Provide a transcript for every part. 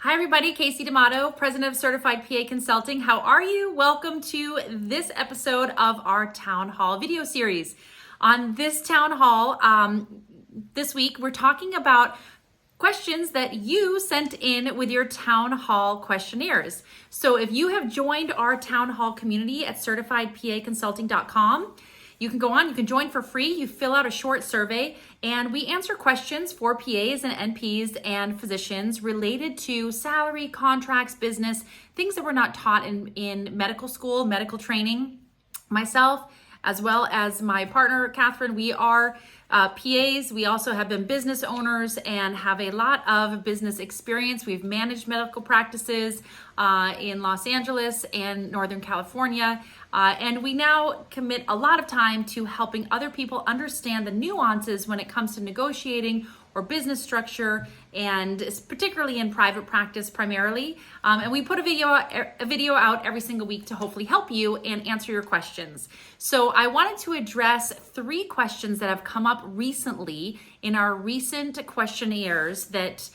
Hi everybody, Kasey D'Amato, President of Certified PA Consulting. How are you? Welcome to this episode of our Town Hall video series. On this Town Hall, this week, we're talking about questions that you sent in with your Town Hall questionnaires. So if you have joined our Town Hall community at certifiedpaconsulting.com, you can go on, you can join for free, you fill out a short survey, and we answer questions for PAs and NPs and physicians related to salary, contracts, business, things that were not taught in medical school, medical training. Myself, as well as my partner, Catherine, we are PAs. We also have been business owners and have a lot of business experience. We've managed medical practices in Los Angeles and Northern California. And we now commit a lot of time to helping other people understand the nuances when it comes to negotiating or business structure, and particularly in private practice primarily. And we put a video out every single week to hopefully help you and answer your questions. So I wanted to address 3 questions that have come up recently in our recent questionnaires that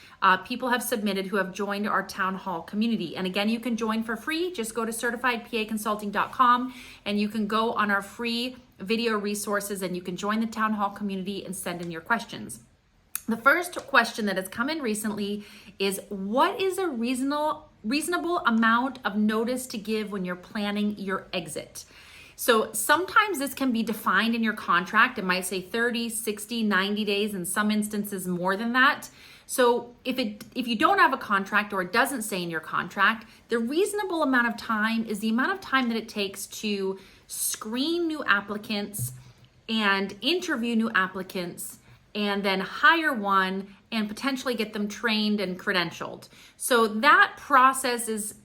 people have submitted who have joined our Town Hall community. And again, you can join for free. Just go to certifiedpaconsulting.com and you can go on our free video resources and you can join the Town Hall community and send in your questions. The first question that has come in recently is, what is a reasonable amount of notice to give when you're planning your exit? So sometimes this can be defined in your contract. It might say 30, 60, 90 days, in some instances more than that. So if you don't have a contract or it doesn't say in your contract, the reasonable amount of time is the amount of time that it takes to screen new applicants and interview new applicants and then hire one and potentially get them trained and credentialed. So that process is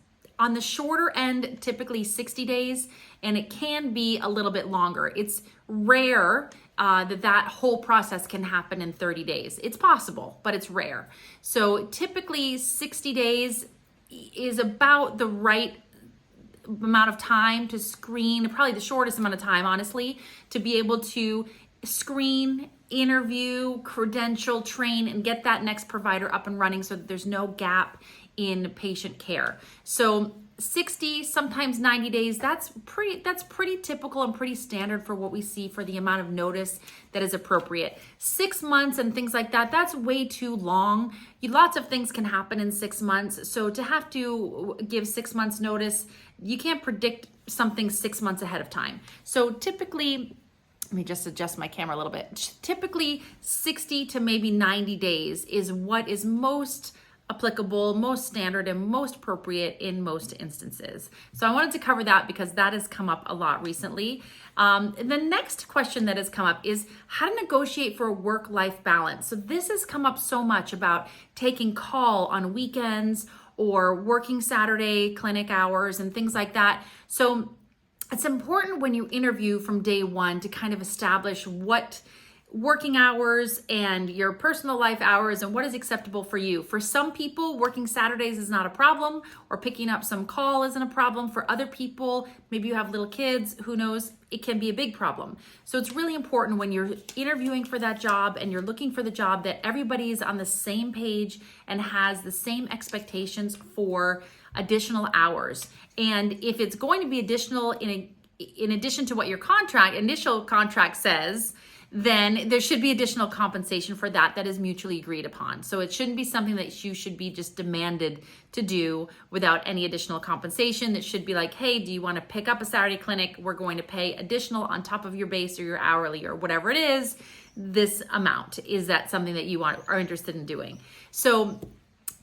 on the shorter end, typically 60 days, and it can be a little bit longer. It's rare that whole process can happen in 30 days. It's possible, but it's rare. So typically 60 days is about the right amount of time to screen, probably the shortest amount of time, honestly, to be able to screen, interview, credential, train, and get that next provider up and running so that there's no gap in patient care. So 60, sometimes 90 days, that's pretty typical and pretty standard for what we see for the amount of notice that is appropriate. 6 months and things like that, that's way too long. Lots of things can happen in 6 months. So to have to give 6 months notice, you can't predict something 6 months ahead of time. So typically, let me just adjust my camera a little bit. Typically 60 to maybe 90 days is what is most applicable, most standard, and most appropriate in most instances. So I wanted to cover that because that has come up a lot recently. The next question that has come up is how to negotiate for a work-life balance. So this has come up so much about taking call on weekends or working Saturday clinic hours and things like that. So it's important when you interview from day one to kind of establish what working hours and your personal life hours and what is acceptable for you. For some people, working Saturdays is not a problem, or picking up some call isn't a problem. For other people, maybe you have little kids, who knows, it can be a big problem. So it's really important when you're interviewing for that job and you're looking for the job that everybody is on the same page and has the same expectations for additional hours. And if it's going to be additional in addition to what your initial contract says, then there should be additional compensation for that is mutually agreed upon. So it shouldn't be something that you should be just demanded to do without any additional compensation. That should be like, hey, do you want to pick up a Saturday clinic? We're going to pay additional on top of your base or your hourly or whatever it is, this amount. Is that something that you are interested in doing? So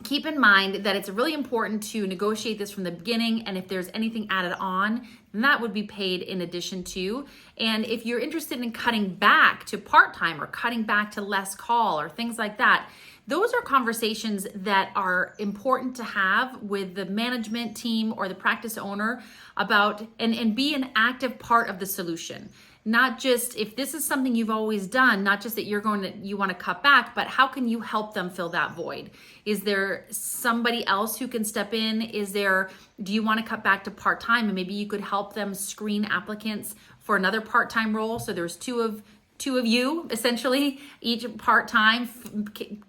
keep in mind that it's really important to negotiate this from the beginning, and if there's anything added on, then that would be paid in addition to. And if you're interested in cutting back to part-time or cutting back to less call or things like that, those are conversations that are important to have with the management team or the practice owner about, and be an active part of the solution. Not just if this is something you've always done, not just that you want to cut back, but how can you help them fill that void? Is there somebody else who can step in? Do you want to cut back to part-time and maybe you could help them screen applicants for another part-time role? So there's two of two of you essentially, each part-time,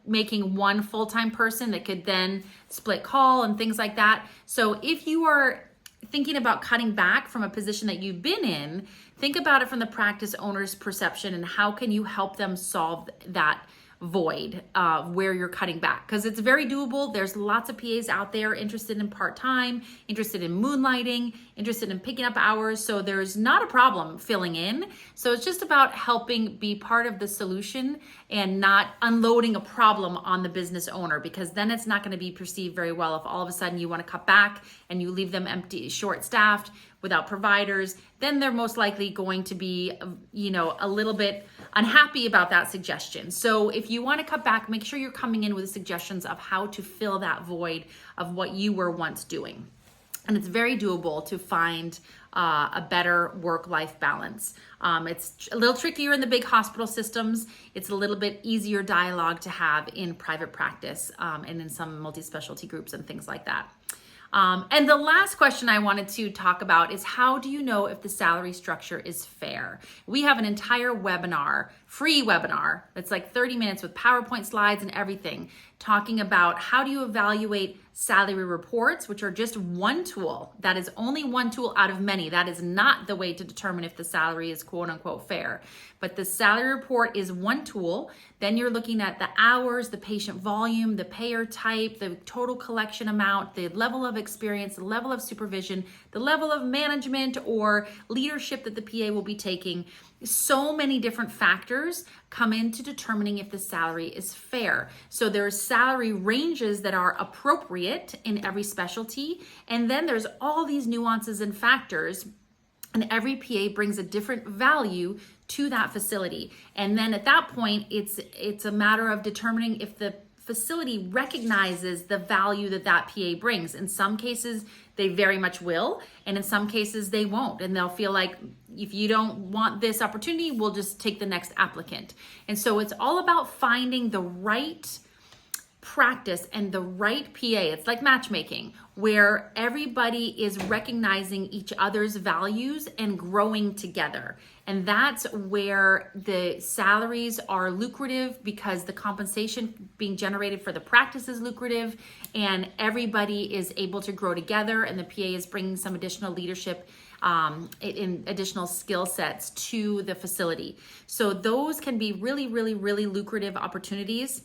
making one full-time person that could then split call and things like that. So if you are thinking about cutting back from a position that you've been in, think about it from the practice owner's perception and how can you help them solve that void where you're cutting back, because it's very doable. There's lots of PAs out there interested in part-time, interested in moonlighting, interested in picking up hours. So there's not a problem filling in. So it's just about helping be part of the solution and not unloading a problem on the business owner, because then it's not going to be perceived very well if all of a sudden you want to cut back and you leave them empty, short-staffed, without providers. Then they're most likely going to be, a little bit unhappy about that suggestion. So if you want to cut back, make sure you're coming in with suggestions of how to fill that void of what you were once doing. And it's very doable to find a better work-life balance. It's a little trickier in the big hospital systems. It's a little bit easier dialogue to have in private practice and in some multi-specialty groups and things like that. And the last question I wanted to talk about is, how do you know if the salary structure is fair? We have an entire webinar, free webinar, that's like 30 minutes with PowerPoint slides and everything, talking about how do you evaluate salary reports, which are just one tool. That is only one tool out of many. That is not the way to determine if the salary is quote unquote fair. But the salary report is one tool. Then you're looking at the hours, the patient volume, the payer type, the total collection amount, the level of experience, the level of supervision, the level of management or leadership that the PA will be taking. So many different factors come into determining if the salary is fair. So there's salary ranges that are appropriate in every specialty. And then there's all these nuances and factors, and every PA brings a different value to that facility. And then at that point, it's a matter of determining if the facility recognizes the value that that PA brings. In some cases, they very much will, and in some cases they won't. And they'll feel like, if you don't want this opportunity, we'll just take the next applicant. And so it's all about finding the right practice and the right PA. It's like matchmaking, where everybody is recognizing each other's values and growing together. And that's where the salaries are lucrative, because the compensation being generated for the practice is lucrative, and everybody is able to grow together, and the PA is bringing some additional leadership in additional skill sets to the facility. So those can be really, really, really lucrative opportunities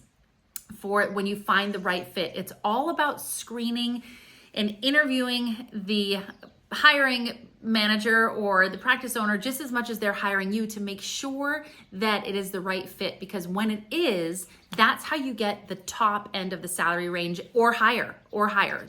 for when you find the right fit. It's all about screening and interviewing the hiring manager or the practice owner just as much as they're hiring you, to make sure that it is the right fit, because when it is, that's how you get the top end of the salary range, or higher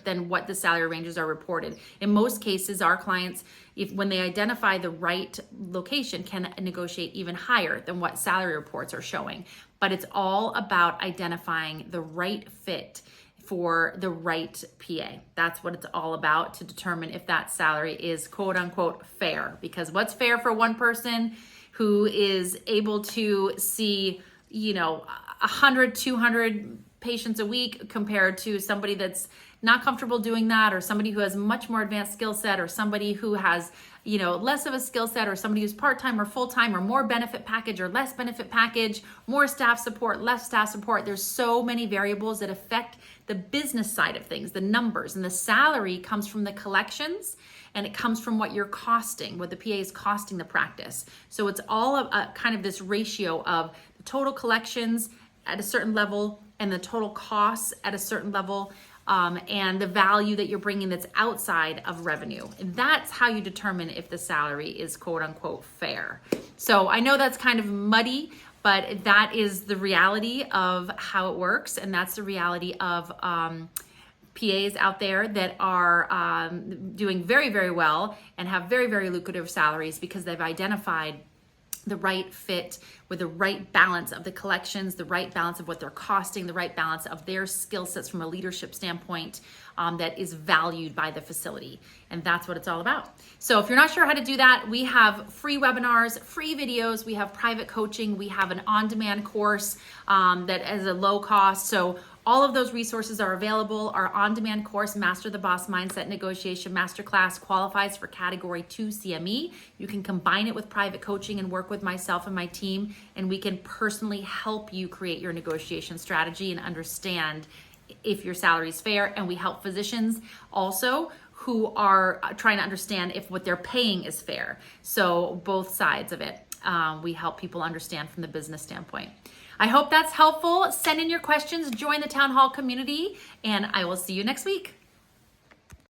than what the salary ranges are reported. In most cases, our clients, when they identify the right location, can negotiate even higher than what salary reports are showing. But it's all about identifying the right fit for the right PA. That's what it's all about, to determine if that salary is quote unquote fair. Because what's fair for one person who is able to see, 100, 200 patients a week, compared to somebody that's not comfortable doing that, or somebody who has much more advanced skill set, or somebody who has less of a skill set, or somebody who's part-time or full-time, or more benefit package or less benefit package, more staff support, less staff support. There's so many variables that affect the business side of things, the numbers, and the salary comes from the collections, and it comes from what you're costing, what the PA is costing the practice. So it's all a kind of this ratio of the total collections at a certain level and the total costs at a certain level, and the value that you're bringing that's outside of revenue. And that's how you determine if the salary is quote unquote fair. So I know that's kind of muddy, but that is the reality of how it works. And that's the reality of PAs out there that are doing very, very well and have very, very lucrative salaries, because they've identified the right fit with the right balance of the collections, the right balance of what they're costing, the right balance of their skill sets from a leadership standpoint that is valued by the facility. And that's what it's all about. So if you're not sure how to do that, we have free webinars, free videos, we have private coaching, we have an on-demand course that is a low cost. So All of those resources are available. Our on-demand course, Master the Boss Mindset Negotiation Masterclass, qualifies for Category 2 CME. You can combine it with private coaching and work with myself and my team, and we can personally help you create your negotiation strategy and understand if your salary is fair. And we help physicians also who are trying to understand if what they're paying is fair. So both sides of it, we help people understand from the business standpoint. I hope that's helpful. Send in your questions, join the Town Hall community, and I will see you next week.